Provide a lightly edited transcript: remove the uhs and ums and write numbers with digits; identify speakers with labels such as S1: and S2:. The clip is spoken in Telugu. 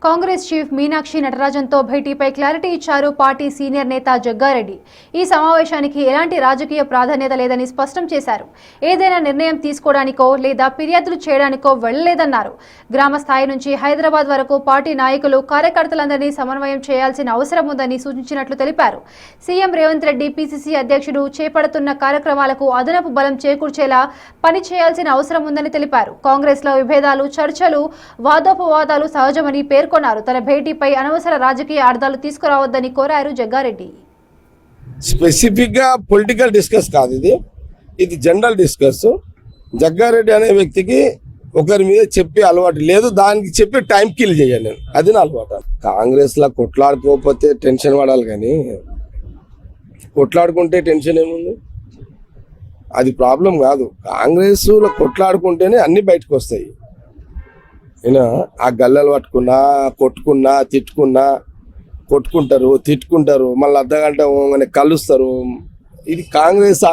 S1: కాంగ్రెస్ చీఫ్ మీనాక్షి నటరాజన్తో భేటీపై క్లారిటీ ఇచ్చారు పార్టీ సీనియర్ నేత జగ్గారెడ్డి. ఈ సమావేశానికి ఎలాంటి రాజకీయ ప్రాధాన్యత లేదని స్పష్టం చేశారు. ఏదైనా నిర్ణయం తీసుకోవడానికో లేదా ఫిర్యాదులు చేయడానికో వెళ్లలేదన్నారు. గ్రామ స్థాయి నుంచి హైదరాబాద్ వరకు పార్టీ నాయకులు కార్యకర్తలందరినీ సమన్వయం చేయాల్సిన అవసరం ఉందని సూచించినట్లు తెలిపారు. సీఎం రేవంత్ రెడ్డి పీసీసీ అధ్యక్షుడు చేపడుతున్న కార్యక్రమాలకు అదనపు బలం చేకూర్చేలా పని చేయాల్సిన అవసరం ఉందని తెలిపారు. కాంగ్రెస్లో విభేదాలు, చర్చలు, వాదోపవాదాలు సహజమని పేర్కొన్నారు. తన భేటీపై అనవసర రాజకీయ అర్థాలు తీసుకురావద్దని కోరారు జగ్గారెడ్డి.
S2: స్పెసిఫిక్ గా పొలిటికల్ డిస్కస్ కాదు, ఇది జనరల్ డిస్కస్. జగ్గారెడ్డి అనే వ్యక్తికి ఒకరి మీద చెప్పే అలవాటు లేదు, దానికి చెప్పి టైం కిల్ చేయాలి నేను, అది నా అలవాటు. కాంగ్రెస్ లా కొట్లాడుకోకపోతే టెన్షన్ పడాలి, కానీ కొట్లాడుకుంటే టెన్షన్ ఏముంది? అది ప్రాబ్లం కాదు. కాంగ్రెస్ లో కొట్లాడుకుంటేనే అన్ని బయటకు వస్తాయి. ఆ గల్లలు పట్టుకున్నా, కొట్టుకున్నా, కొట్టుకుంటారు, తిట్టుకుంటారు, మళ్ళీ అర్ధగంట కలుస్తారు. ఇది కాంగ్రెస్